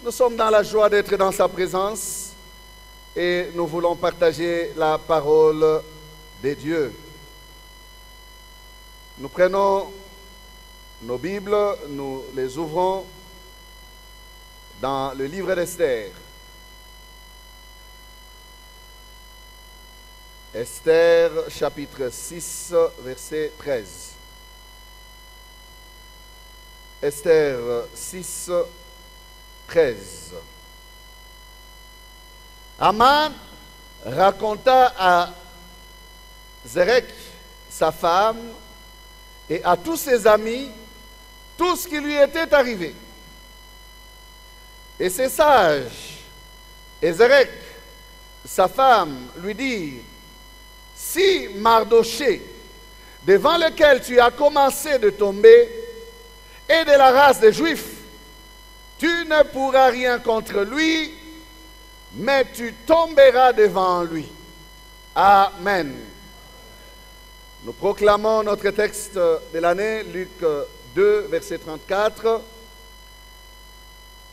Nous sommes dans la joie d'être dans sa présence et nous voulons partager la parole de Dieu. Nous prenons nos Bibles, nous les ouvrons dans le livre d'Esther. Esther, chapitre 6, verset 13. Esther 6, 13. Aman raconta à Zérek, sa femme, et à tous ses amis, tout ce qui lui était arrivé. Et ses sages, et Zérek, sa femme, lui dirent: si Mardoché, devant lequel tu as commencé de tomber, est de la race des Juifs, tu ne pourras rien contre lui, mais tu tomberas devant lui. Amen. Nous proclamons notre texte de l'année, Luc 2, verset 34.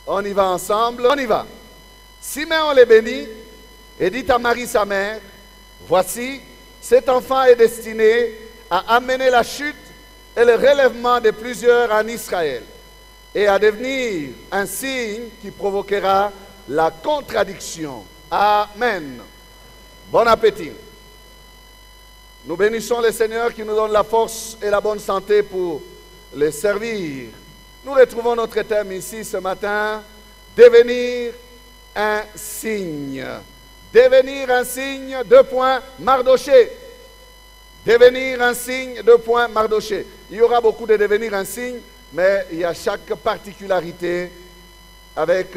On y va ensemble, on y va. Simeon les bénit et dit à Marie sa mère: voici, cet enfant est destiné à amener la chute et le relèvement de plusieurs en Israël, et à devenir un signe qui provoquera la contradiction. Amen. Bon appétit. Nous bénissons le Seigneur qui nous donne la force et la bonne santé pour le servir. Nous retrouvons notre thème ici ce matin: devenir un signe. Devenir un signe, Mardoché. Devenir un signe, Mardoché. Il y aura beaucoup de devenir un signe, mais il y a chaque particularité avec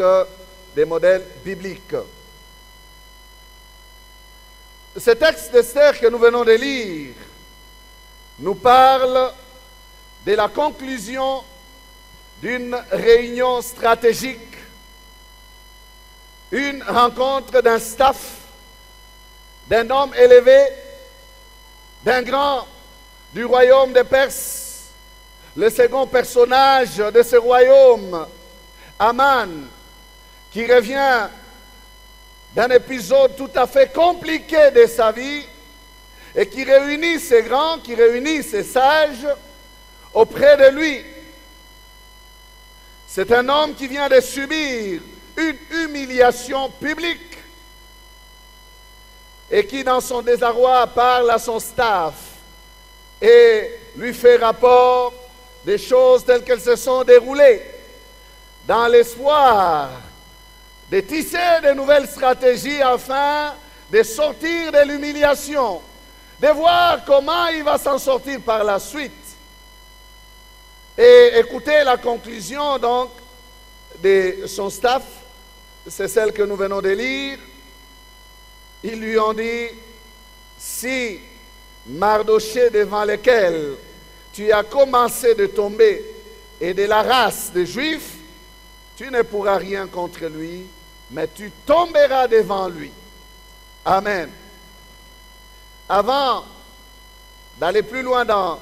des modèles bibliques. Ce texte d'Esther que nous venons de lire nous parle de la conclusion d'une réunion stratégique, une rencontre d'un staff, d'un homme élevé, d'un grand du royaume de Perse, le second personnage de ce royaume, Aman, qui revient d'un épisode tout à fait compliqué de sa vie et qui réunit ces grands, qui réunit ces sages auprès de lui. C'est un homme qui vient de subir une humiliation publique et qui, dans son désarroi, parle à son staff et lui fait rapport des choses telles qu'elles se sont déroulées, dans l'espoir de tisser de nouvelles stratégies afin de sortir de l'humiliation, de voir comment il va s'en sortir par la suite. Et écoutez la conclusion donc de son staff, c'est celle que nous venons de lire. Ils lui ont dit: si Mardoché devant lequel tu as commencé de tomber est de la race des Juifs, tu ne pourras rien contre lui, mais tu tomberas devant lui. Amen. Avant d'aller plus loin dans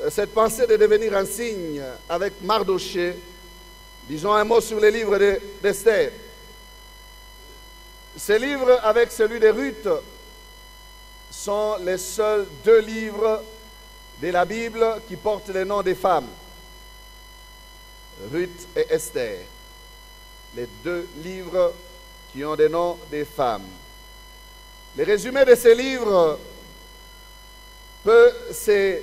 cette pensée de devenir un signe avec Mardoché, disons un mot sur les livres d'Esther. Ces livres, avec celui de Ruth, sont les seuls deux livres de la Bible qui portent les noms des femmes. Ruth et Esther, les deux livres qui ont des noms des femmes. Le résumé de ces livres peut se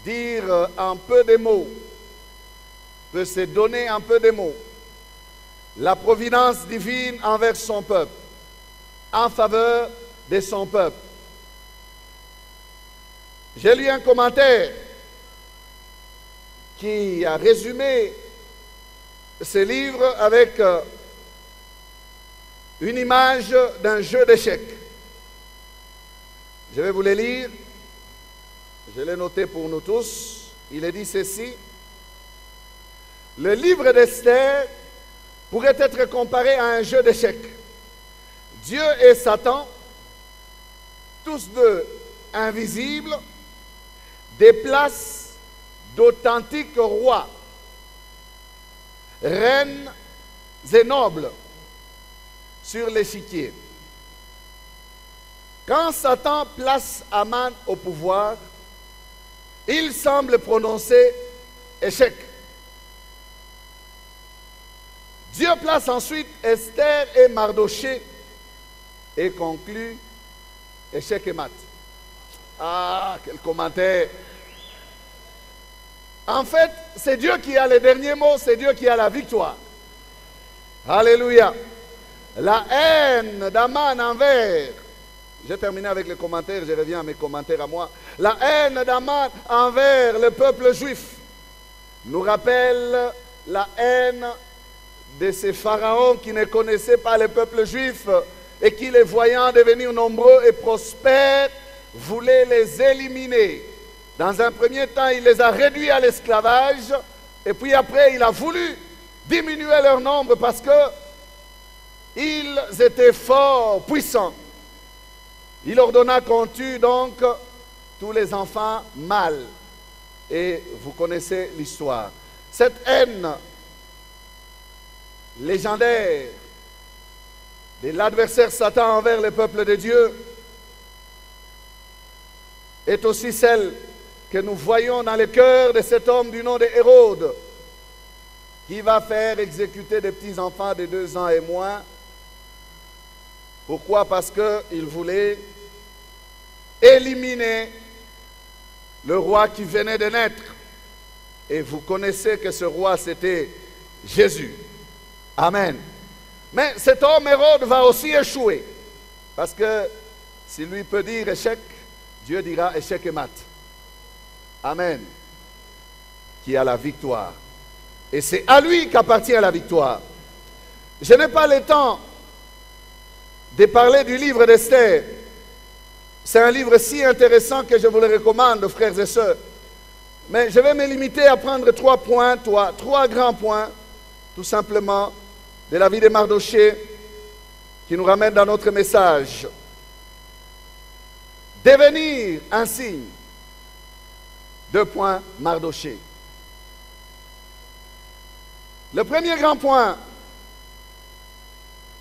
dire en peu de mots, peut se donner en peu de mots. La providence divine envers son peuple, en faveur de son peuple. J'ai lu un commentaire qui a résumé ce livre avec une image d'un jeu d'échecs. Je vais vous le lire. Je l'ai noté pour nous tous. Il est dit ceci: le livre d'Esther pourrait être comparé à un jeu d'échecs. Dieu et Satan, tous deux invisibles, déplacent d'authentiques rois reines et nobles sur l'échiquier. Quand Satan place Aman au pouvoir, il semble prononcer échec. Dieu place ensuite Esther et Mardoché et conclut échec et mat. Ah, quel commentaire! En fait, c'est Dieu qui a les derniers mots, c'est Dieu qui a la victoire. Alléluia. La haine d'Aman envers, j'ai terminé avec les commentaires, je reviens à mes commentaires à moi. La haine d'Aman envers le peuple juif nous rappelle la haine de ces pharaons qui ne connaissaient pas le peuple juif et qui, les voyant devenir nombreux et prospères, voulaient les éliminer. Dans un premier temps, il les a réduits à l'esclavage, et puis après, il a voulu diminuer leur nombre parce que ils étaient forts, puissants. Il ordonna qu'on tue donc tous les enfants mâles. Et vous connaissez l'histoire. Cette haine légendaire de l'adversaire Satan envers le peuple de Dieu est aussi celle que nous voyons dans le cœur de cet homme du nom de Hérode, qui va faire exécuter des petits-enfants de 2 ans et moins. Pourquoi? Parce qu'il voulait éliminer le roi qui venait de naître. Et vous connaissez que ce roi, c'était Jésus. Amen. Mais cet homme Hérode va aussi échouer. Parce que si lui peut dire échec, Dieu dira échec et mat. Amen. Qui a la victoire. Et c'est à lui qu'appartient la victoire. Je n'ai pas le temps de parler du livre d'Esther. C'est un livre si intéressant que je vous le recommande, frères et sœurs. Mais je vais me limiter à prendre 3 points, 3 grands points, tout simplement, de la vie de Mardoché, qui nous ramène dans notre message. Devenir un signe. 2 points, Mardoché. Le premier grand point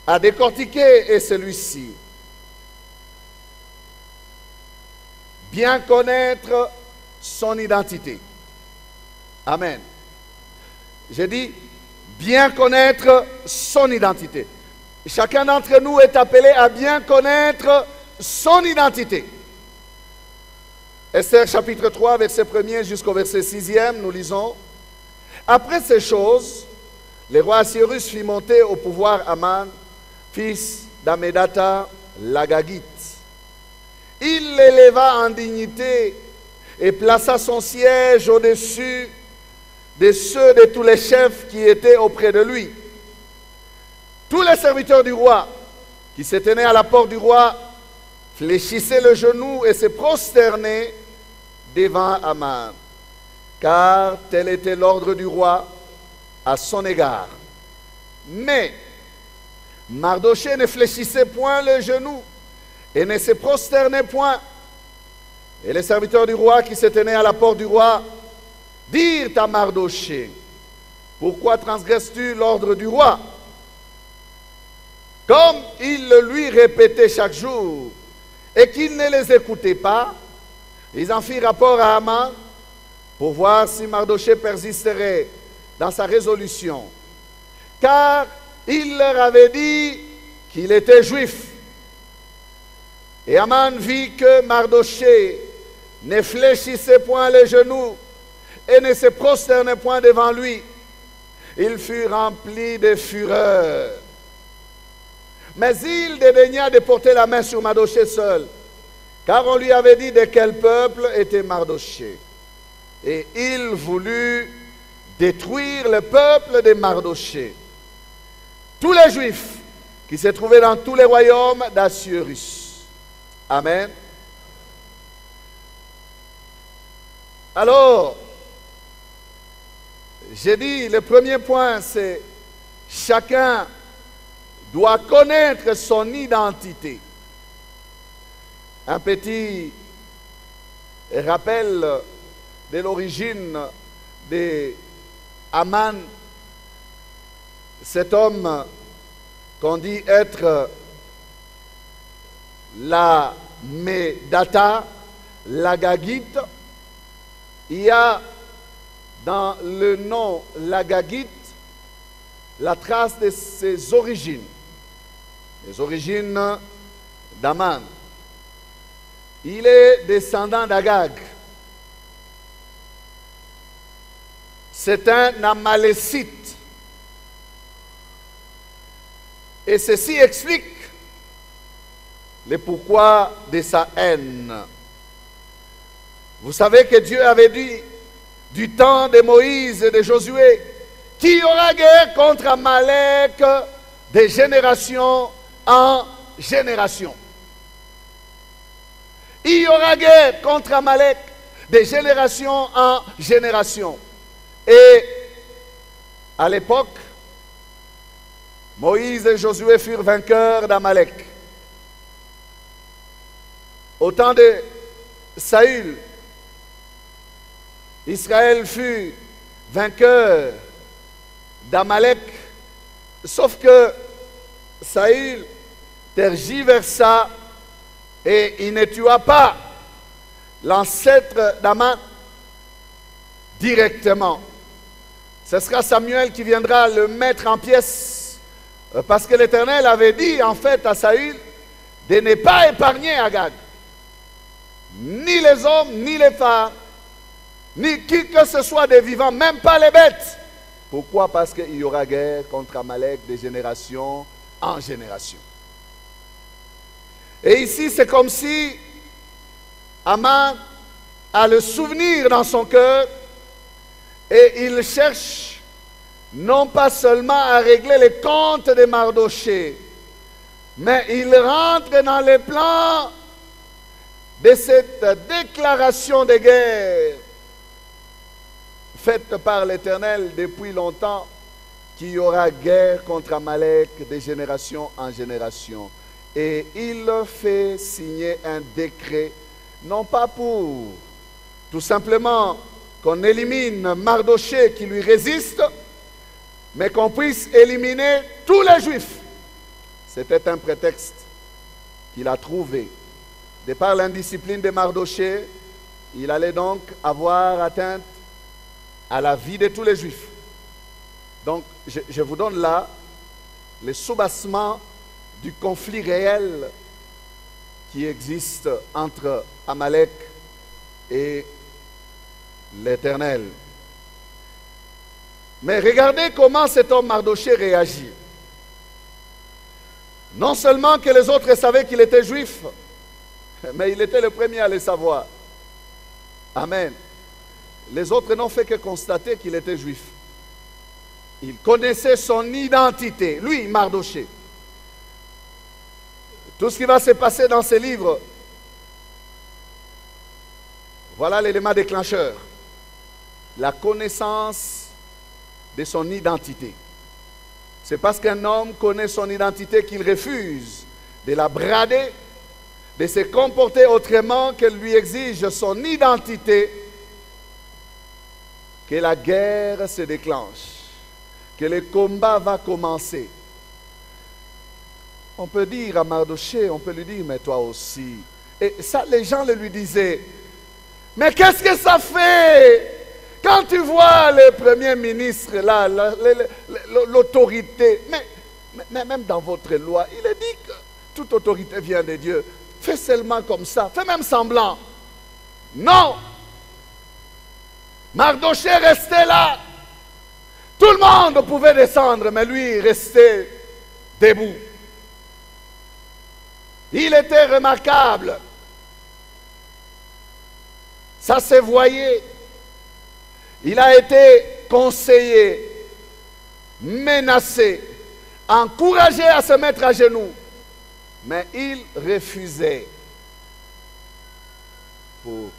à décortiquer est celui-ci. Bien connaître son identité. Amen. J'ai dit, bien connaître son identité. Chacun d'entre nous est appelé à bien connaître son identité. Esther chapitre 3, verset 1er jusqu'au verset 6e, nous lisons. Après ces choses, le roi Assyrus fit monter au pouvoir Aman, fils d'Amédata, l'Agagite. Il l'éleva en dignité et plaça son siège au-dessus de ceux de tous les chefs qui étaient auprès de lui. Tous les serviteurs du roi qui se tenaient à la porte du roi fléchissaient le genou et se prosternaient devant Aman, car tel était l'ordre du roi à son égard. Mais Mardoché ne fléchissait point le genou et ne se prosternait point. Et les serviteurs du roi qui se tenaient à la porte du roi dirent à Mardoché, pourquoi transgresses-tu l'ordre du roi? Comme il le lui répétait chaque jour et qu'il ne les écoutait pas, ils en firent rapport à Haman pour voir si Mardoché persisterait dans sa résolution. Car il leur avait dit qu'il était juif. Et Haman vit que Mardoché ne fléchissait point les genoux et ne se prosternait point devant lui. Il fut rempli de fureur. Mais il dédaigna de porter la main sur Mardoché seul, car on lui avait dit de quel peuple était Mardoché. Et il voulut détruire le peuple de Mardoché. Tous les Juifs qui se trouvaient dans tous les royaumes d'Assyrus. Amen. Alors, j'ai dit, le premier point, c'est chacun doit connaître son identité. Un petit rappel de l'origine de Haman. cet homme qu'on dit être la Médata, l'Agagite, il y a dans le nom l'Agagite la trace de ses origines, les origines d'Aman. Il est descendant d'Agag. C'est un Amalécite. Et ceci explique le pourquoi de sa haine. Vous savez que Dieu avait dit, du temps de Moïse et de Josué, qu'il y aura guerre contre Amalek de génération en génération. Il y aura guerre contre Amalek de génération en génération. Et à l'époque, Moïse et Josué furent vainqueurs d'Amalek. Au temps de Saül, Israël fut vainqueur d'Amalek, sauf que Saül tergiversa et il ne tua pas l'ancêtre d'Aman directement. Ce sera Samuel qui viendra le mettre en pièces, parce que l'Éternel avait dit en fait à Saül de ne pas épargner Agag, ni les hommes, ni les femmes, ni qui que ce soit des vivants, même pas les bêtes. Pourquoi? Parce qu'il y aura guerre contre Amalek de génération en génération. Et ici, c'est comme si Aman a le souvenir dans son cœur et il cherche non pas seulement à régler les comptes de Mardochée, mais il rentre dans les plans de cette déclaration de guerre faite par l'Éternel depuis longtemps, qu'il y aura guerre contre Amalek de génération en génération. Et il fait signer un décret, non pas pour tout simplement qu'on élimine Mardochée qui lui résiste, mais qu'on puisse éliminer tous les Juifs. C'était un prétexte qu'il a trouvé. De par l'indiscipline de Mardochée, il allait donc avoir atteinte à la vie de tous les Juifs. Donc, je vous donne là le soubassement du conflit réel qui existe entre Amalek et l'Éternel. Mais regardez comment cet homme Mardochée réagit. Non seulement que les autres savaient qu'il était juif, mais il était le premier à le savoir. Amen. Les autres n'ont fait que constater qu'il était juif. Il connaissait son identité, lui, Mardochée. Tout ce qui va se passer dans ces livres, voilà l'élément déclencheur. La connaissance de son identité. C'est parce qu'un homme connaît son identité qu'il refuse de la brader, de se comporter autrement qu'elle lui exige son identité, que la guerre se déclenche, que le combat va commencer. On peut dire à Mardochée, on peut lui dire, mais toi aussi. Et ça, les gens le lui disaient. Mais qu'est-ce que ça fait quand tu vois le premier ministre là, l'autorité, mais même dans votre loi, il est dit que toute autorité vient de Dieu. Fais seulement comme ça, fais même semblant. Non! Mardochée restait là. Tout le monde pouvait descendre, mais lui restait debout. Il était remarquable. Ça se voyait. Il a été conseillé, menacé, encouragé à se mettre à genoux. Mais il refusait. Pour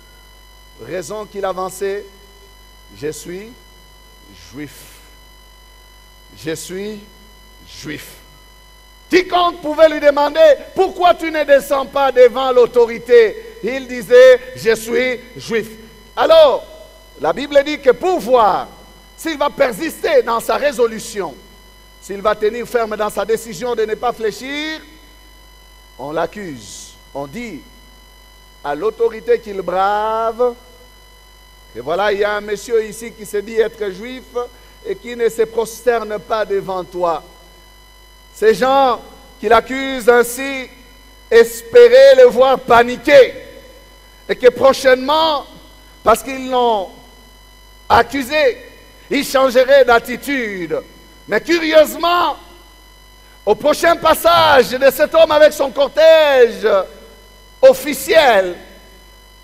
raison qu'il avançait, je suis juif. Je suis juif. Quiconque pouvait lui demander, pourquoi tu ne descends pas devant l'autorité? Il disait, je suis juif. Alors, la Bible dit que pour voir s'il va persister dans sa résolution s'il va tenir ferme dans sa décision de ne pas fléchir, on l'accuse. On dit à l'autorité qu'il brave, que voilà, il y a un monsieur ici qui se dit être juif et qui ne se prosterne pas devant toi. Ces gens qui l'accusent ainsi, espéraient le voir paniquer et que prochainement, parce qu'ils l'ont accusé, il changerait d'attitude. Mais curieusement, au prochain passage de cet homme avec son cortège officiel,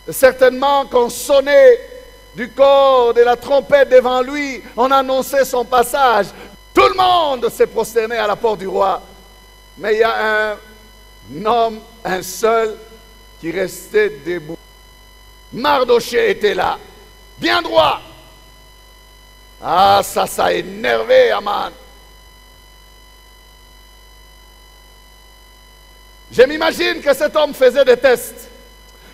certainement qu'on sonnait du corps de la trompette devant lui, on annonçait son passage. Tout le monde s'est prosterné à la porte du roi. Mais il y a un homme, un seul, qui restait debout. Mardochée était là, bien droit. Ah, ça a énervé Aman. Je m'imagine que cet homme faisait des tests.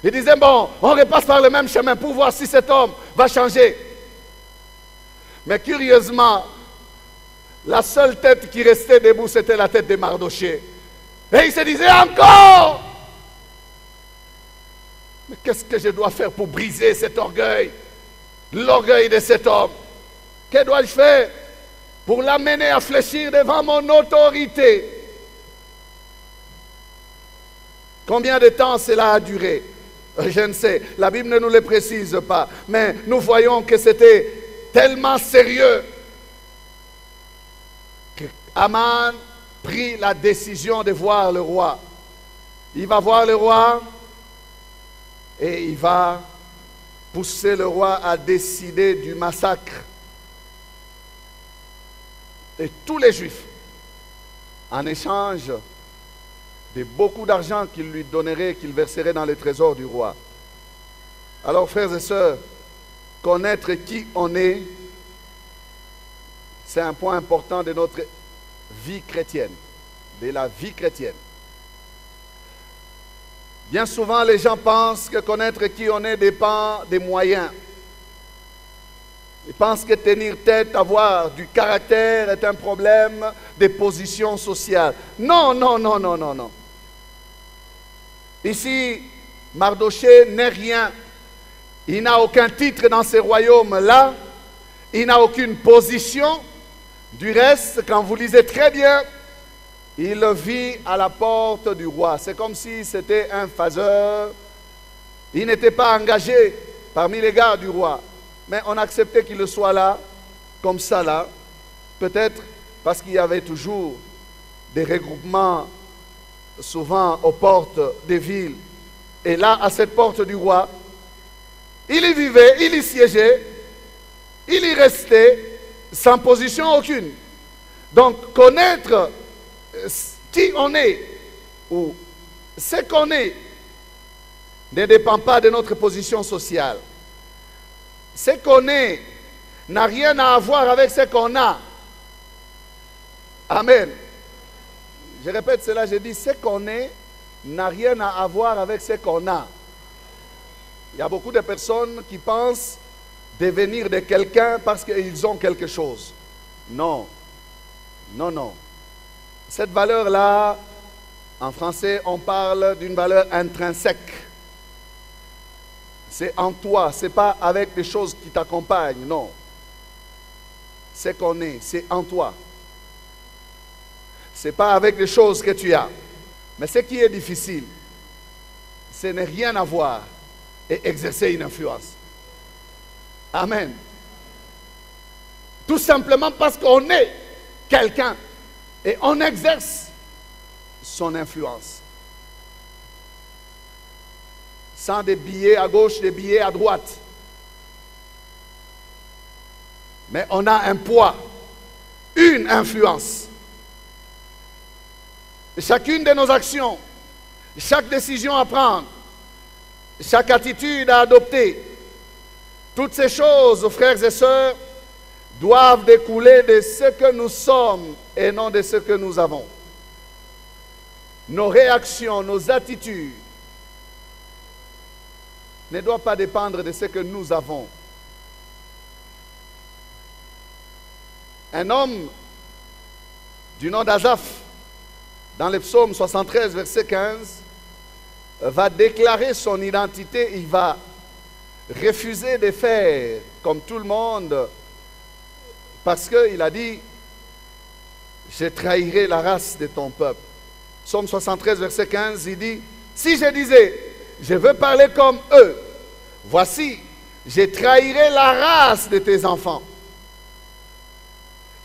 Il disait, bon, on repasse par le même chemin pour voir si cet homme va changer. Mais curieusement, la seule tête qui restait debout, c'était la tête de Mardochée. Et il se disait encore, mais qu'est-ce que je dois faire pour briser cet orgueil, l'orgueil de cet homme? Que dois-je faire pour l'amener à fléchir devant mon autorité? Combien de temps cela a duré? Je ne sais, la Bible ne nous le précise pas, mais nous voyons que c'était tellement sérieux que Aman prit la décision de voir le roi. Il va voir le roi et il va pousser le roi à décider du massacre de tous les Juifs en échange de beaucoup d'argent qu'il lui donnerait, qu'il verserait dans les trésors du roi. Alors, frères et sœurs, connaître qui on est, c'est un point important de notre vie chrétienne, de la vie chrétienne. Bien souvent, les gens pensent que connaître qui on est dépend des moyens. Ils pensent que tenir tête, avoir du caractère est un problème des positions sociales. Non, non, non, non, non, non. Ici, Mardochée n'est rien. Il n'a aucun titre dans ces royaumes-là. Il n'a aucune position. Du reste, quand vous lisez très bien, il vit à la porte du roi. C'est comme si c'était un phaseur. Il n'était pas engagé parmi les gardes du roi. Mais on acceptait qu'il soit là, comme ça là. Peut-être parce qu'il y avait toujours des regroupements, souvent aux portes des villes. Et là, à cette porte du roi, il y vivait, il y siégeait, il y restait, sans position aucune. Donc, connaître qui on est, ou ce qu'on est, ne dépend pas de notre position sociale. Ce qu'on est n'a rien à voir avec ce qu'on a. Amen. Je répète cela, je dis, ce qu'on est n'a rien à voir avec ce qu'on a. Il y a beaucoup de personnes qui pensent devenir de quelqu'un parce qu'ils ont quelque chose. Non. Non, non. Cette valeur-là, en français, on parle d'une valeur intrinsèque. C'est en toi, ce n'est pas avec des choses qui t'accompagnent, non. Ce qu'on est, c'est en toi. Ce n'est pas avec les choses que tu as. Mais ce qui est difficile, ce n'est rien à voir et exercer une influence. Amen. Tout simplement parce qu'on est quelqu'un et on exerce son influence. Sans des billets à gauche, des billets à droite. Mais on a un poids, une influence. Et chacune de nos actions, chaque décision à prendre, chaque attitude à adopter, toutes ces choses, frères et sœurs, doivent découler de ce que nous sommes et non de ce que nous avons. Nos réactions, nos attitudes ne doivent pas dépendre de ce que nous avons. Un homme du nom d'Asaph, dans le psaume 73, verset 15, va déclarer son identité. Il va refuser de faire comme tout le monde, parce qu'il a dit, je trahirai la race de ton peuple. Psaume 73, verset 15, il dit, si je disais, je veux parler comme eux, voici, je trahirai la race de tes enfants.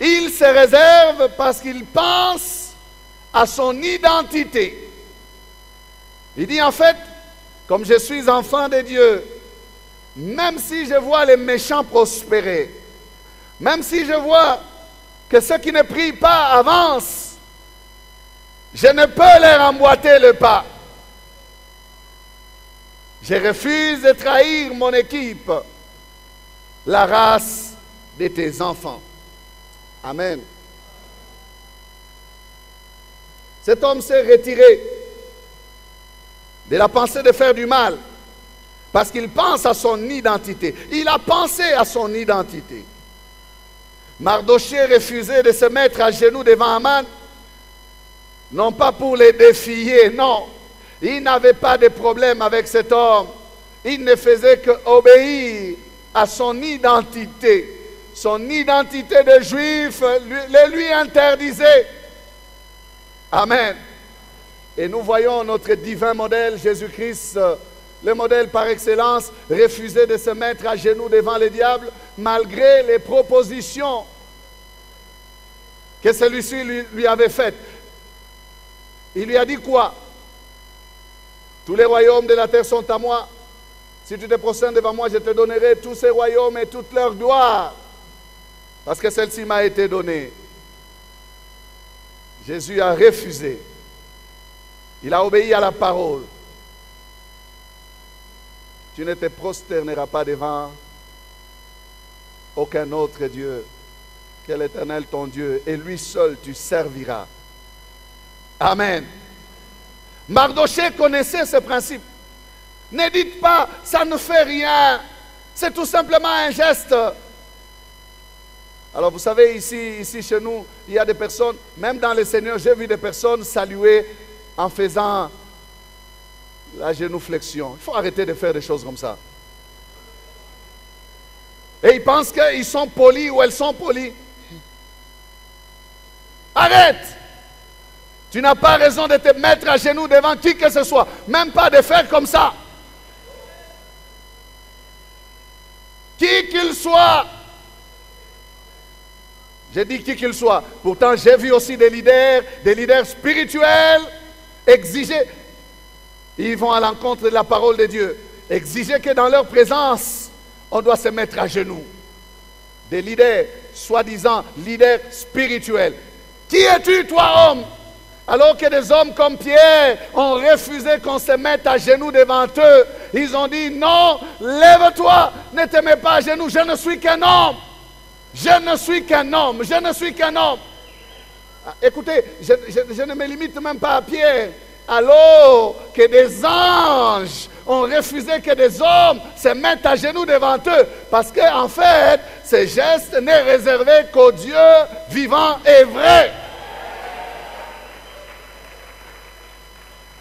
Il se réserve parce qu'il pense à son identité. Il dit en fait, comme je suis enfant de Dieu, même si je vois les méchants prospérer, même si je vois que ceux qui ne prient pas avancent, je ne peux leur emboîter le pas. Je refuse de trahir mon équipe, la race de tes enfants. Amen. Cet homme s'est retiré de la pensée de faire du mal parce qu'il pense à son identité. Il a pensé à son identité. Mardochée refusait de se mettre à genoux devant Aman, non pas pour les défier, non. Il n'avait pas de problème avec cet homme. Il ne faisait qu'obéir à son identité. Son identité de juif lui interdisait. Amen. Et nous voyons notre divin modèle, Jésus-Christ, le modèle par excellence, refuser de se mettre à genoux devant le diable, malgré les propositions que celui-ci lui avait faites. Il lui a dit quoi? Tous les royaumes de la terre sont à moi. Si tu te prosternes devant moi, je te donnerai tous ces royaumes et toute leur gloire. Parce que celle-ci m'a été donnée. Jésus a refusé. Il a obéi à la parole. Tu ne te prosterneras pas devant aucun autre Dieu que l'Éternel ton Dieu, et lui seul tu serviras. Amen. Mardochée connaissait ce principe. Ne dites pas, ça ne fait rien. C'est tout simplement un geste. Alors vous savez, ici chez nous, il y a des personnes, même dans le Seigneur, j'ai vu des personnes saluer en faisant la génuflexion. Il faut arrêter de faire des choses comme ça. Et ils pensent qu'ils sont polis ou elles sont polies. Arrête! Tu n'as pas raison de te mettre à genoux devant qui que ce soit, même pas de faire comme ça. Qui qu'il soit. J'ai dit qui qu'il soit. Pourtant, j'ai vu aussi des leaders spirituels exiger. Ils vont à l'encontre de la parole de Dieu. Exiger que dans leur présence, on doit se mettre à genoux. Des leaders, soi-disant leaders spirituels. Qui es-tu, toi, homme? Alors que des hommes comme Pierre ont refusé qu'on se mette à genoux devant eux. Ils ont dit, non, lève-toi, ne te mets pas à genoux, je ne suis qu'un homme. Je ne suis qu'un homme, je ne suis qu'un homme. Écoutez, je ne me limite même pas à Pierre. Alors que des anges ont refusé que des hommes se mettent à genoux devant eux. Parce qu'en fait, ce geste n'est réservé qu'au Dieu vivant et vrai.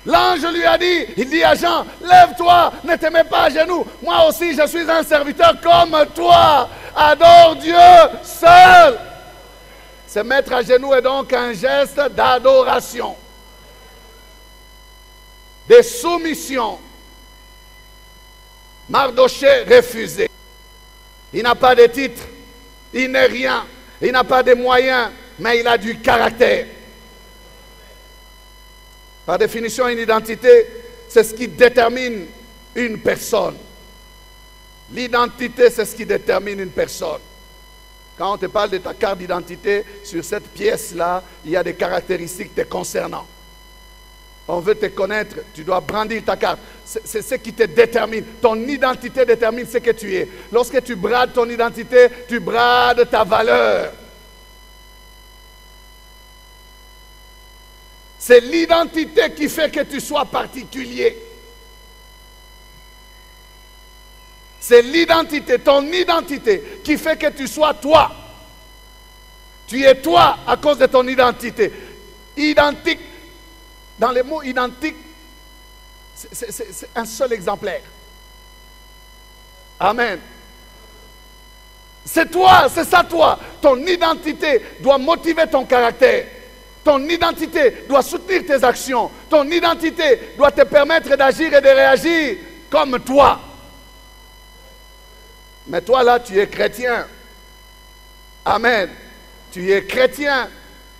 L'ange lui a dit, il dit à Jean, lève-toi, ne te mets pas à genoux. Moi aussi, je suis un serviteur comme toi. Adore Dieu seul. Se mettre à genoux est donc un geste d'adoration, de soumission. Mardochée refusé. Il n'a pas de titre, il n'est rien, il n'a pas de moyens, mais il a du caractère. Par définition, une identité, c'est ce qui détermine une personne. L'identité, c'est ce qui détermine une personne. Quand on te parle de ta carte d'identité, sur cette pièce-là, il y a des caractéristiques te concernant. On veut te connaître, tu dois brandir ta carte. C'est ce qui te détermine. Ton identité détermine ce que tu es. Lorsque tu brades ton identité, tu brades ta valeur. C'est l'identité qui fait que tu sois particulier. C'est l'identité, ton identité, qui fait que tu sois toi. Tu es toi à cause de ton identité. Identique. Dans les mots identiques, c'est un seul exemplaire. Amen. C'est toi, c'est ça toi. Ton identité doit motiver ton caractère. Ton identité doit soutenir tes actions. Ton identité doit te permettre d'agir et de réagir comme toi. Mais toi là, tu es chrétien. Amen. Tu es chrétien.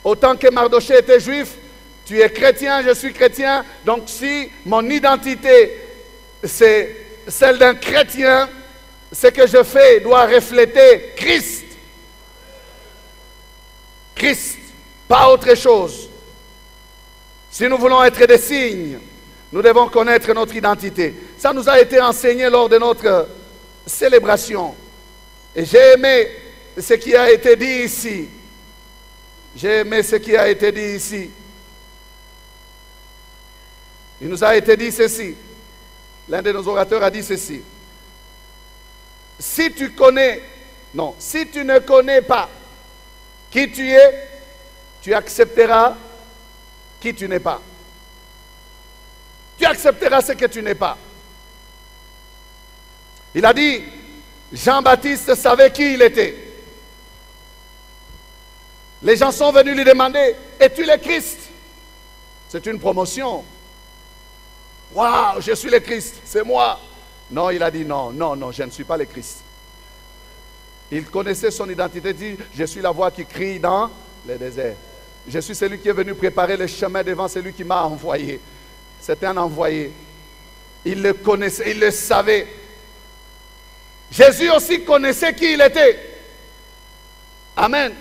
Autant que Mardochée était juif, tu es chrétien, je suis chrétien. Donc si mon identité, c'est celle d'un chrétien, ce que je fais doit refléter Christ. Christ, pas autre chose. Si nous voulons être des signes, nous devons connaître notre identité. Ça nous a été enseigné lors de notre célébration. Et j'ai aimé ce qui a été dit ici. J'ai aimé ce qui a été dit ici. Il nous a été dit ceci. L'un de nos orateurs a dit ceci. Si tu ne connais pas qui tu es, tu accepteras qui tu n'es pas. Tu accepteras ce que tu n'es pas. Il a dit, Jean-Baptiste savait qui il était. Les gens sont venus lui demander, es-tu le Christ? C'est une promotion. Waouh, je suis le Christ, c'est moi. Non, il a dit non, je ne suis pas le Christ. Il connaissait son identité, il dit, je suis la voix qui crie dans le désert. Je suis celui qui est venu préparer le chemin devant celui qui m'a envoyé. C'était un envoyé. Il le connaissait, il le savait. Jésus aussi connaissait qui il était. Amen.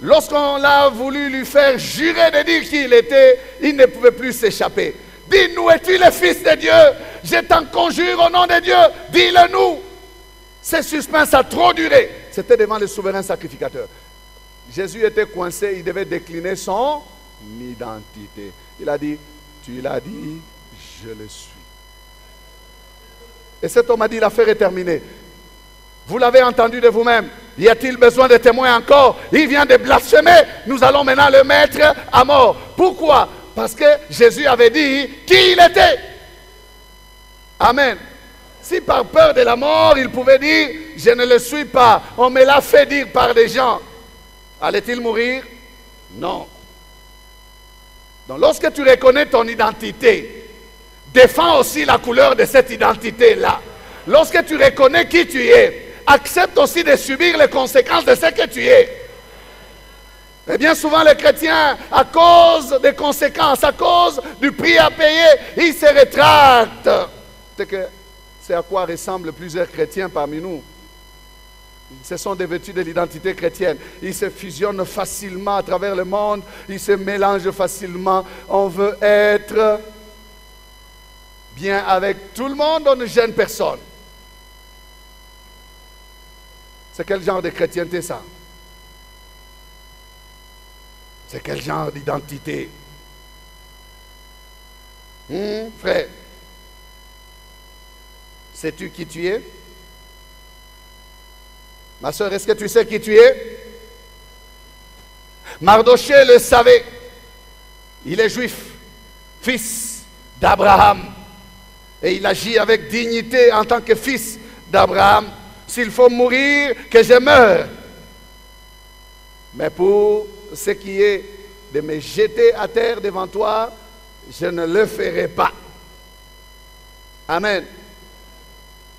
Lorsqu'on l'a voulu lui faire jurer de dire qui il était, il ne pouvait plus s'échapper. Dis-nous, es-tu le Fils de Dieu? Je t'en conjure au nom de Dieu, dis-le-nous. Ce suspense a trop duré. C'était devant le souverain sacrificateur. Jésus était coincé, il devait décliner son identité. Il a dit, tu l'as dit, je le suis. Et cet homme a dit, l'affaire est terminée. Vous l'avez entendu de vous-même. Y a-t-il besoin de témoins encore? Il vient de blasphémer. Nous allons maintenant le mettre à mort. Pourquoi? Parce que Jésus avait dit qui il était. Amen. Si par peur de la mort, il pouvait dire, je ne le suis pas. On me l'a fait dire par des gens. Allait-il mourir? Non. Donc lorsque tu reconnais ton identité, défends aussi la couleur de cette identité-là. Lorsque tu reconnais qui tu es, accepte aussi de subir les conséquences de ce que tu es. Et bien souvent les chrétiens, à cause des conséquences, à cause du prix à payer, ils se rétractent. C'est à quoi ressemblent plusieurs chrétiens parmi nous. Ce sont dévêtus de l'identité chrétienne. Ils se fusionnent facilement à travers le monde. Ils se mélangent facilement. On veut être bien avec tout le monde, on ne gêne personne. C'est quel genre de chrétienté ça? C'est quel genre d'identité? Frère, sais-tu qui tu es? Ma soeur, est-ce que tu sais qui tu es? Mardochée le savait. Il est juif, fils d'Abraham. Et il agit avec dignité en tant que fils d'Abraham. S'il faut mourir, que je meure. Mais pour ce qui est de me jeter à terre devant toi, je ne le ferai pas. Amen.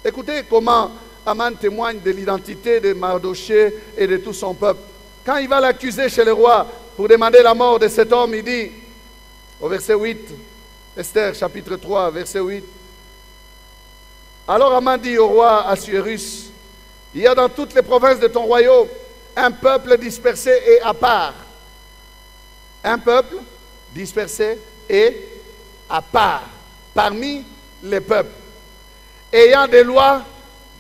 Écoutez comment Aman témoigne de l'identité de Mardochée et de tout son peuple. Quand il va l'accuser chez le roi pour demander la mort de cet homme, il dit, au verset 8, Esther chapitre 3, verset 8, alors Aman dit au roi Assuérus, il y a dans toutes les provinces de ton royaume un peuple dispersé et à part. Un peuple dispersé et à part, parmi les peuples, ayant des lois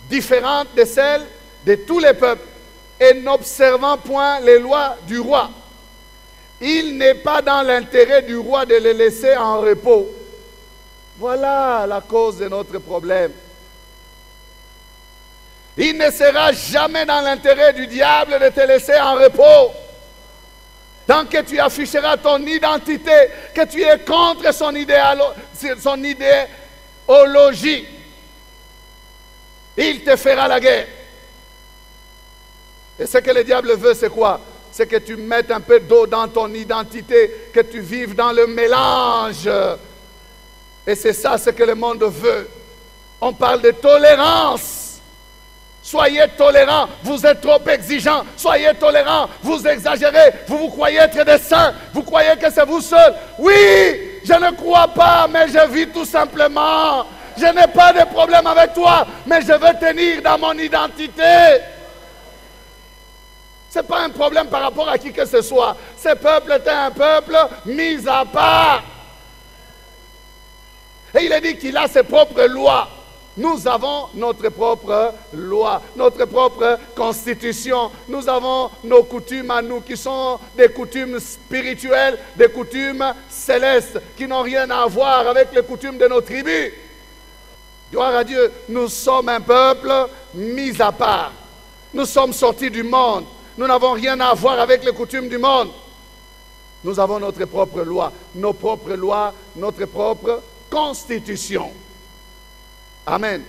différentes de celles de tous les peuples et n'observant point les lois du roi. Il n'est pas dans l'intérêt du roi de les laisser en repos. Voilà la cause de notre problème. Il ne sera jamais dans l'intérêt du diable de te laisser en repos. Tant que tu afficheras ton identité, que tu es contre son idéologie, il te fera la guerre. Et ce que le diable veut, c'est quoi? C'est que tu mettes un peu d'eau dans ton identité, que tu vives dans le mélange. Et c'est ça ce que le monde veut. On parle de tolérance. Soyez tolérants, vous êtes trop exigeants. Soyez tolérants, vous exagérez. Vous croyez être des saints. Vous croyez que c'est vous seul. Oui, je ne crois pas, mais je vis tout simplement. Je n'ai pas de problème avec toi, mais je veux tenir dans mon identité. Ce n'est pas un problème par rapport à qui que ce soit. Ce peuple est un peuple mis à part. Et il est dit qu'il a ses propres lois. Nous avons notre propre loi, notre propre constitution. Nous avons nos coutumes à nous qui sont des coutumes spirituelles, des coutumes célestes qui n'ont rien à voir avec les coutumes de nos tribus. Gloire à Dieu, nous sommes un peuple mis à part. Nous sommes sortis du monde. Nous n'avons rien à voir avec les coutumes du monde. Nous avons notre propre loi, nos propres lois, notre propre constitution. Amen.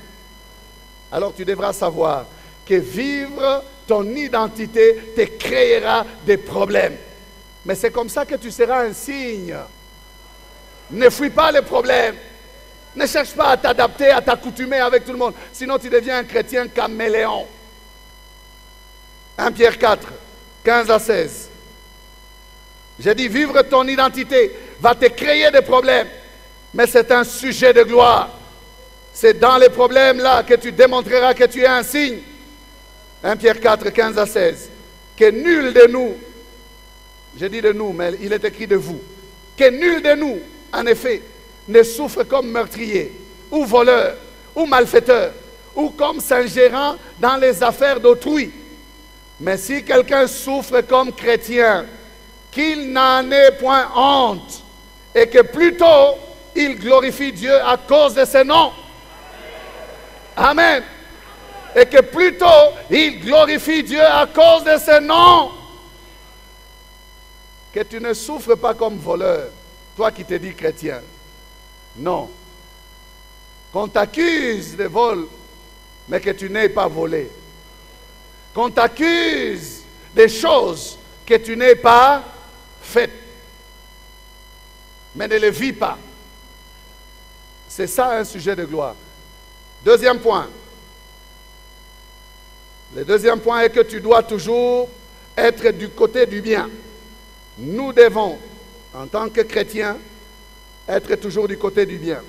Alors tu devras savoir que vivre ton identité te créera des problèmes. Mais c'est comme ça que tu seras un signe. Ne fuis pas les problèmes. Ne cherche pas à t'adapter, à t'accoutumer avec tout le monde. Sinon tu deviens un chrétien caméléon. 1 Pierre 4, 15 à 16. J'ai dit, vivre ton identité va te créer des problèmes. Mais c'est un sujet de gloire. C'est dans les problèmes là que tu démontreras que tu es un signe. 1 Pierre 4, 15 à 16. Que nul de nous, j'ai dit de nous, mais il est écrit de vous. Que nul de nous, en effet, ne souffre comme meurtrier, ou voleur, ou malfaiteur, ou comme s'ingérant dans les affaires d'autrui. Mais si quelqu'un souffre comme chrétien, qu'il n'en ait point honte, et que plutôt il glorifie Dieu à cause de ce nom. Amen. Et que plutôt il glorifie Dieu à cause de ce nom. Que tu ne souffres pas comme voleur, toi qui te dis chrétien. Non. Qu'on t'accuse de vol, mais que tu n'aies pas volé. Qu'on t'accuse des choses que tu n'aies pas faites, mais ne les vis pas. C'est ça un sujet de gloire. Deuxième point. Le deuxième point est que tu dois toujours être du côté du bien. Nous devons, en tant que chrétiens, être toujours du côté du bien.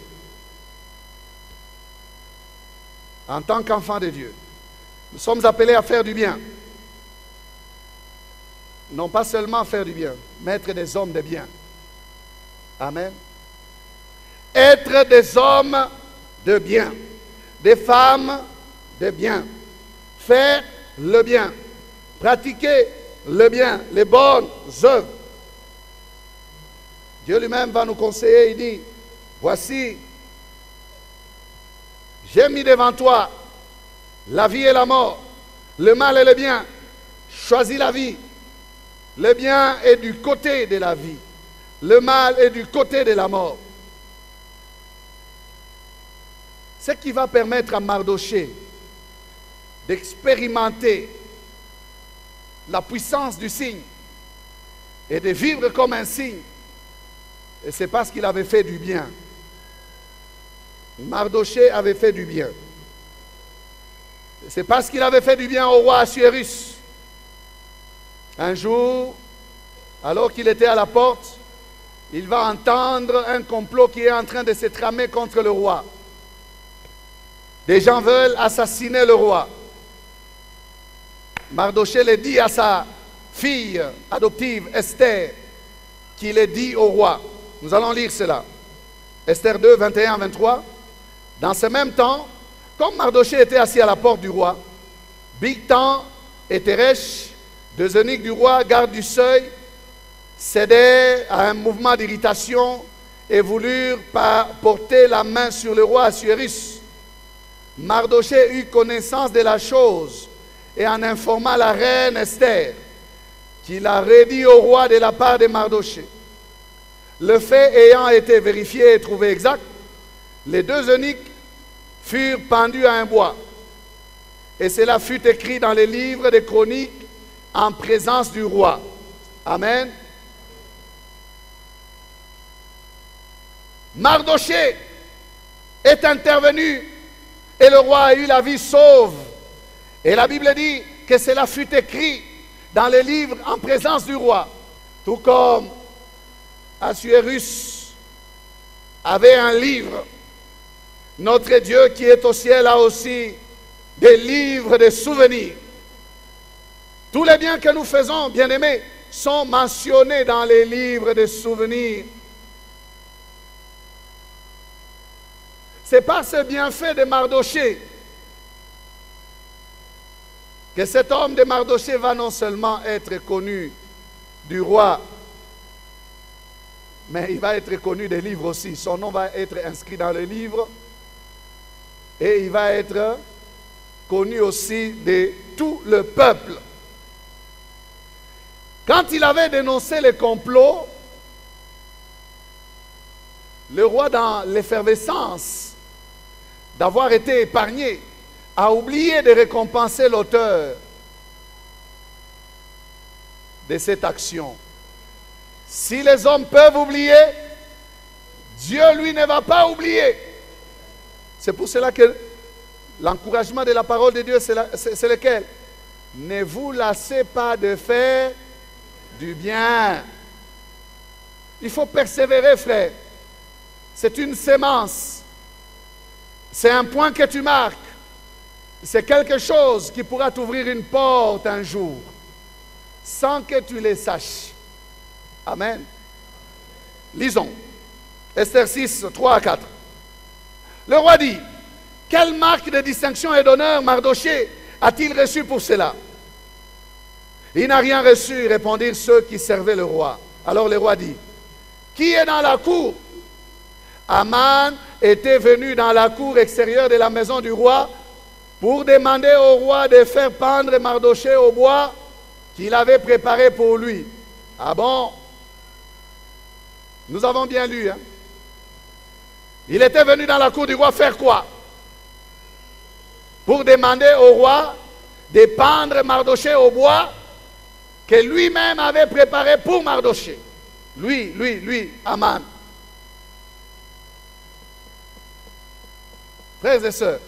En tant qu'enfants de Dieu, nous sommes appelés à faire du bien. Non pas seulement faire du bien, mais être des hommes de bien. Amen. Être des hommes de bien. Des femmes de bien. Faire le bien. Pratiquer le bien, les bonnes œuvres. Dieu lui-même va nous conseiller, il dit, voici, j'ai mis devant toi la vie et la mort, le mal et le bien. Choisis la vie. Le bien est du côté de la vie. Le mal est du côté de la mort. Ce qui va permettre à Mardoché d'expérimenter la puissance du signe et de vivre comme un signe, et c'est parce qu'il avait fait du bien. Mardoché avait fait du bien. C'est parce qu'il avait fait du bien au roi Assuérus. Un jour, alors qu'il était à la porte, il va entendre un complot qui est en train de se tramer contre le roi. Des gens veulent assassiner le roi. Mardoché le dit à sa fille adoptive, Esther, qui le dit au roi. Nous allons lire cela. Esther 2, 21, 23. Dans ce même temps, comme Mardoché était assis à la porte du roi, Bigtan et Teresh, deux eunuques du roi, gardes du seuil, cédèrent à un mouvement d'irritation et voulurent porter la main sur le roi Assuérus. Mardoché eut connaissance de la chose et en informa la reine Esther. qu'il a redit au roi de la part de Mardochée. Le fait ayant été vérifié et trouvé exact, les deux eunuques furent pendus à un bois. Et cela fut écrit dans les livres des chroniques en présence du roi. Amen. Mardochée est intervenu et le roi a eu la vie sauve. Et la Bible dit que cela fut écrit dans les livres en présence du roi. Tout comme Assuérus avait un livre, notre Dieu qui est au ciel a aussi des livres de souvenirs. Tous les biens que nous faisons, bien-aimés, sont mentionnés dans les livres de souvenirs. C'est par ce bienfait de Mardochée que cet homme de Mardochée va non seulement être connu du roi, mais il va être connu des livres aussi. Son nom va être inscrit dans les livres et il va être connu aussi de tout le peuple. Quand il avait dénoncé les complots, le roi, dans l'effervescence d'avoir été épargné, a oublié de récompenser l'auteur de cette action. Si les hommes peuvent oublier, Dieu, lui, ne va pas oublier. C'est pour cela que l'encouragement de la parole de Dieu, c'est lequel? Ne vous lassez pas de faire du bien. Il faut persévérer, frère. C'est une sémence. C'est un point que tu marques. C'est quelque chose qui pourra t'ouvrir une porte un jour, sans que tu le saches. Amen. Lisons. Esther 6, 3 à 4. Le roi dit, quelle marque de distinction et d'honneur Mardochée a-t-il reçu pour cela? Il n'a rien reçu, répondirent ceux qui servaient le roi. Alors le roi dit, qui est dans la cour? Aman était venu dans la cour extérieure de la maison du roi pour demander au roi de faire pendre Mardochée au bois qu'il avait préparé pour lui. Ah bon? Nous avons bien lu, hein? Il était venu dans la cour du roi faire quoi? Pour demander au roi de pendre Mardochée au bois que lui-même avait préparé pour Mardochée. Lui, Aman. Frères et sœurs,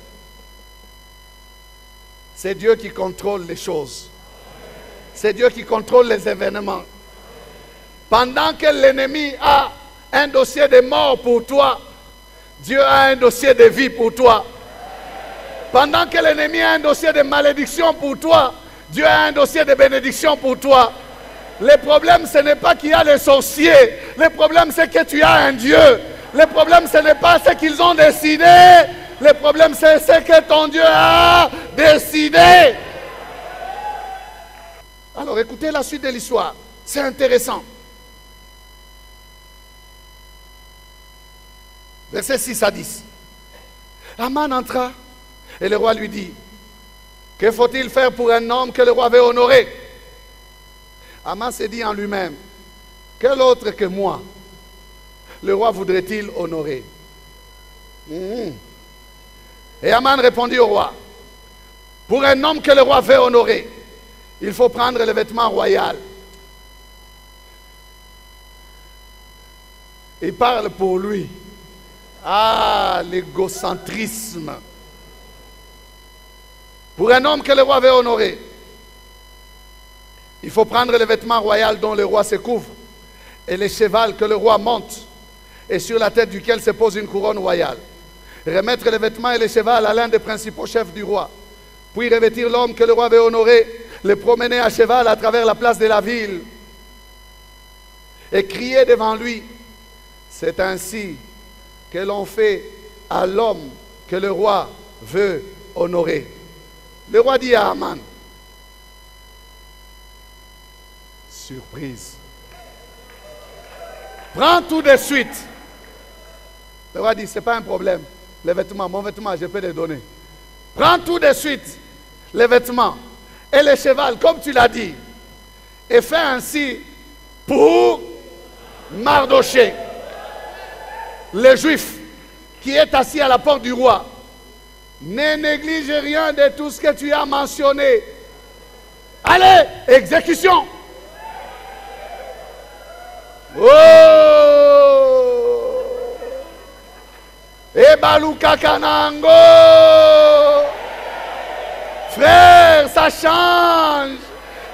c'est Dieu qui contrôle les choses. C'est Dieu qui contrôle les événements. Pendant que l'ennemi a un dossier de mort pour toi, Dieu a un dossier de vie pour toi. Pendant que l'ennemi a un dossier de malédiction pour toi, Dieu a un dossier de bénédiction pour toi. Le problème, ce n'est pas qu'il y a les sorciers. Le problème, c'est que tu as un Dieu. Le problème, ce n'est pas ce qu'ils ont décidé. Le problème, c'est ce que ton Dieu a décidé. Alors, écoutez la suite de l'histoire. C'est intéressant. Versets 6 à 10. Aman entra et le roi lui dit, que faut-il faire pour un homme que le roi veut honorer? Aman s'est dit en lui-même, quel autre que moi le roi voudrait-il honorer? Et Aman répondit au roi, pour un homme que le roi veut honorer, il faut prendre le vêtement royal. Il parle pour lui. Ah, l'égocentrisme. Pour un homme que le roi veut honorer, il faut prendre le vêtement royal dont le roi se couvre et le cheval que le roi monte et sur la tête duquel se pose une couronne royale. Remettre les vêtements et le cheval à l'un des principaux chefs du roi. Puis revêtir l'homme que le roi veut honorer, le promener à cheval à travers la place de la ville et crier devant lui. C'est ainsi que l'on fait à l'homme que le roi veut honorer. Le roi dit à Aman, surprise, prends tout de suite. Le roi dit, ce n'est pas un problème. Les vêtements, mon vêtement, je peux les donner. Prends tout de suite les vêtements et le cheval, comme tu l'as dit. et fais ainsi pour Mardochée, le juif qui est assis à la porte du roi. Ne néglige rien de tout ce que tu as mentionné. Allez, exécution. Oh! Ebaluka Kanango! Frère, ça change.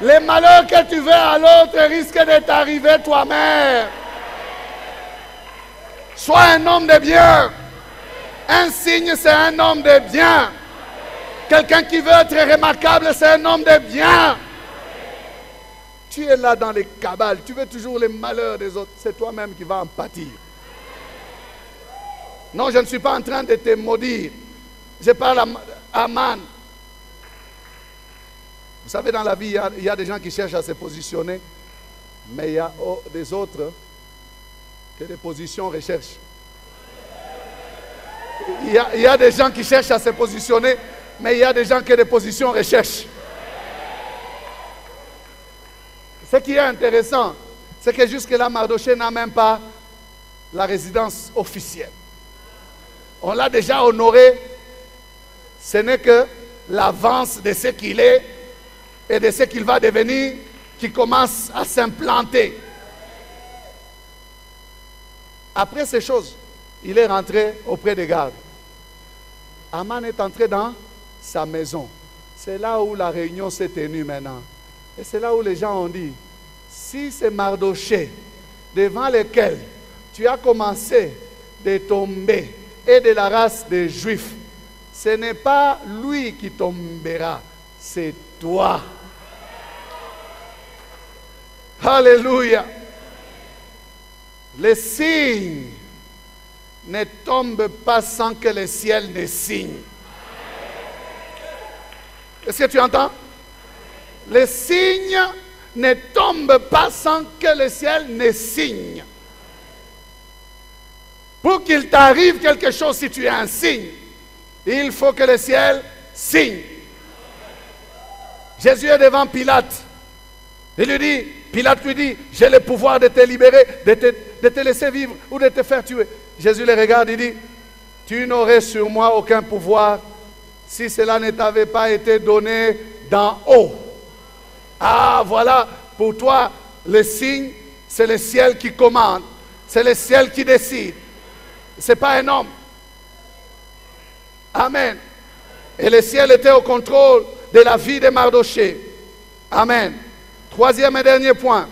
Les malheurs que tu veux à l'autre risquent de t'arriver toi-même. Sois un homme de bien. Un signe, c'est un homme de bien. Quelqu'un qui veut être remarquable, c'est un homme de bien. Tu es là dans les cabales, tu veux toujours les malheurs des autres. C'est toi-même qui vas en pâtir. Non, je ne suis pas en train de te maudire. Je parle à Aman. Vous savez, dans la vie, il y a des gens qui cherchent à se positionner, mais il y a des autres que des positions recherchent. Il y a des gens qui cherchent à se positionner, mais il y a des gens que des positions recherchent. Ce qui est intéressant, c'est que jusque-là, Mardochée n'a même pas la résidence officielle. On l'a déjà honoré. Ce n'est que l'avance de ce qu'il est et de ce qu'il va devenir qui commence à s'implanter. Après ces choses, il est rentré auprès des gardes. Aman est entré dans sa maison. C'est là où la réunion s'est tenue maintenant. Et c'est là où les gens ont dit, si c'est Mardochée, devant lequel tu as commencé de tomber, et de la race des Juifs, ce n'est pas lui qui tombera, c'est toi. Alléluia. Les signes ne tombent pas sans que le ciel ne signe. Est-ce que tu entends? Les signes ne tombent pas sans que le ciel ne signe. Pour qu'il t'arrive quelque chose, si tu es un signe, il faut que le ciel signe. Jésus est devant Pilate. Pilate lui dit, j'ai le pouvoir de te libérer, de te laisser vivre ou de te faire tuer. Jésus le regarde et dit, tu n'aurais sur moi aucun pouvoir si cela ne t'avait pas été donné d'en haut. Ah, voilà, pour toi, le signe, c'est le ciel qui commande. C'est le ciel qui décide. Ce n'est pas un homme. Amen. Et le ciel était au contrôle de la vie de Mardochée. Amen. Troisième et dernier point.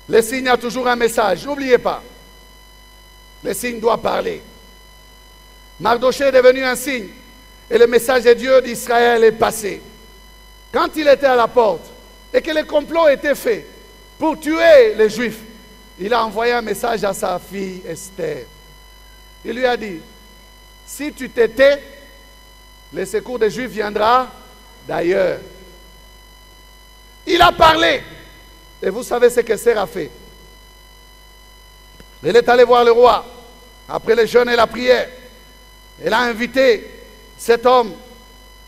Le signe a toujours un message. N'oubliez pas. Le signe doit parler. Mardochée est devenu un signe. Et le message de Dieu d'Israël est passé. Quand il était à la porte et que le complot était fait pour tuer les Juifs, il a envoyé un message à sa fille Esther. Il lui a dit, si tu t'étais, le secours des Juifs viendra d'ailleurs. Il a parlé. Et vous savez ce qu'Esther a fait. Elle est allée voir le roi. Après le jeûne et la prière, elle a invité cet homme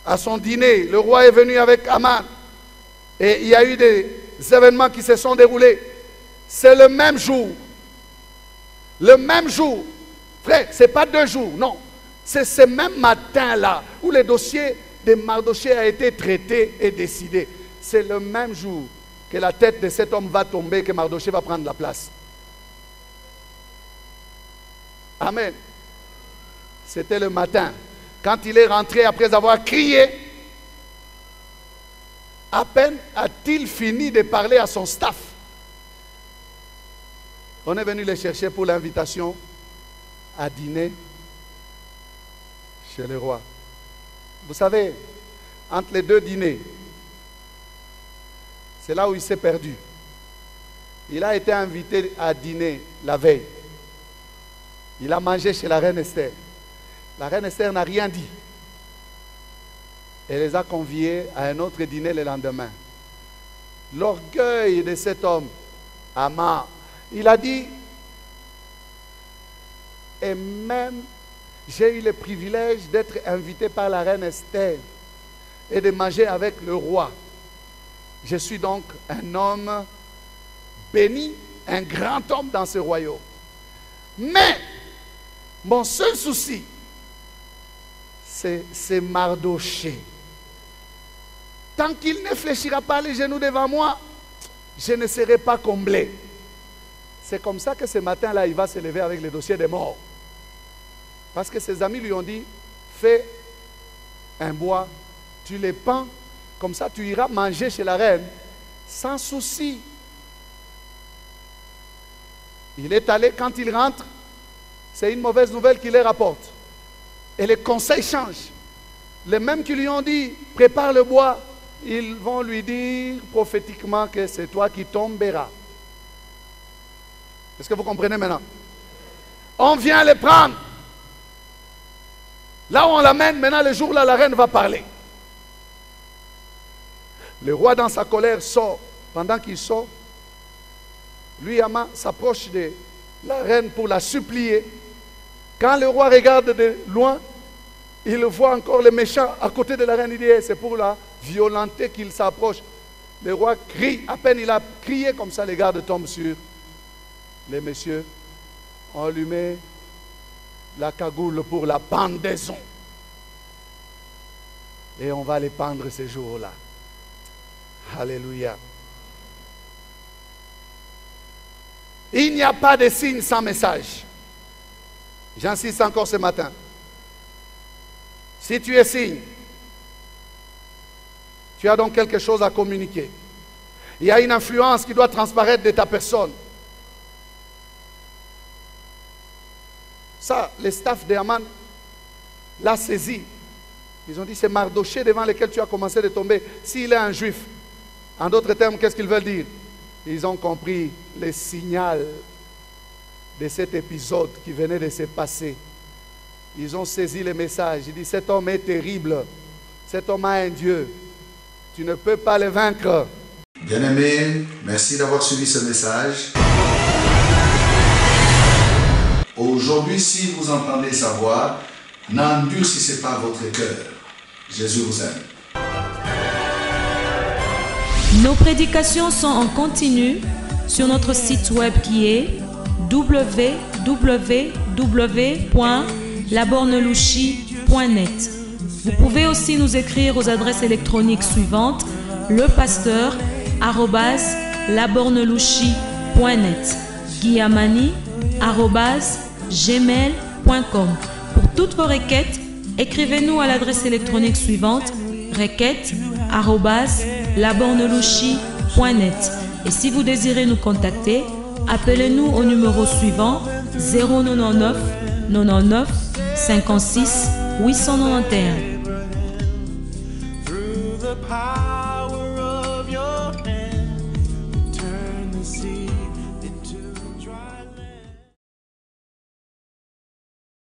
à son dîner. Le roi est venu avec Aman. Et il y a eu des événements qui se sont déroulés. C'est le même jour. Le même jour. Frère, ce n'est pas 2 jours, non. C'est ce même matin-là où le dossier de Mardochée a été traité et décidé. C'est le même jour que la tête de cet homme va tomber, que Mardochée va prendre la place. Amen. C'était le matin. Quand il est rentré après avoir crié, à peine a-t-il fini de parler à son staff. On est venu le chercher pour l'invitation à dîner chez le roi. Vous savez, entre les 2 dîners, c'est là où il s'est perdu. Il a été invité à dîner la veille. Il a mangé chez la reine Esther. La reine Esther n'a rien dit. Elle les a conviés à un autre dîner le lendemain. L'orgueil de cet homme, Aman, il a dit, et même j'ai eu le privilège d'être invité par la reine Esther et de manger avec le roi. Je suis donc un homme béni, un grand homme dans ce royaume. Mais mon seul souci, c'est Mardochée. Tant qu'il ne fléchira pas les genoux devant moi, je ne serai pas comblé. C'est comme ça que ce matin-là, il va se lever avec le dossier des morts. Parce que ses amis lui ont dit, fais un bois, tu les pends, comme ça tu iras manger chez la reine, sans souci. Il est allé, quand il rentre, c'est une mauvaise nouvelle qu'il les rapporte. Et les conseils changent. Les mêmes qui lui ont dit, prépare le bois, ils vont lui dire prophétiquement que c'est toi qui tomberas. Est-ce que vous comprenez maintenant? On vient les prendre. Là où on l'amène, maintenant le jour là, la reine va parler. Le roi dans sa colère sort. Pendant qu'il sort, lui, Haman, s'approche de la reine pour la supplier. Quand le roi regarde de loin, il voit encore les méchants à côté de la reine. Il dit, c'est pour la violenter qu'il s'approche. Le roi crie, à peine il a crié comme ça, les gardes tombent sur les messieurs. On lui met la cagoule pour la pendaison. Et on va les pendre ces jours-là. Alléluia. Il n'y a pas de signe sans message. J'insiste encore ce matin. Si tu es signe, tu as donc quelque chose à communiquer. Il y a une influence qui doit transparaître de ta personne. Ça, le staff de Haman l'a saisi. Ils ont dit, c'est Mardochée devant lequel tu as commencé de tomber. S'il est un juif, en d'autres termes, qu'est-ce qu'ils veulent dire? Ils ont compris le signal de cet épisode qui venait de se passer. Ils ont saisi le message. Ils disent, cet homme est terrible. Cet homme a un Dieu. Tu ne peux pas le vaincre. Bien-aimés, merci d'avoir suivi ce message. Aujourd'hui, si vous entendez sa voix, n'endurcissez pas votre cœur. Jésus vous aime. Nos prédications sont en continu sur notre site web qui est www.labornelouchi.net. Vous pouvez aussi nous écrire aux adresses électroniques suivantes: lepasteur@labornelouchi.net, guillamani@gmail.com. Pour toutes vos requêtes, écrivez-nous à l'adresse électronique suivante: requêtes@labornelouchi.net. Et si vous désirez nous contacter, appelez-nous au numéro suivant: 099 99 56 891.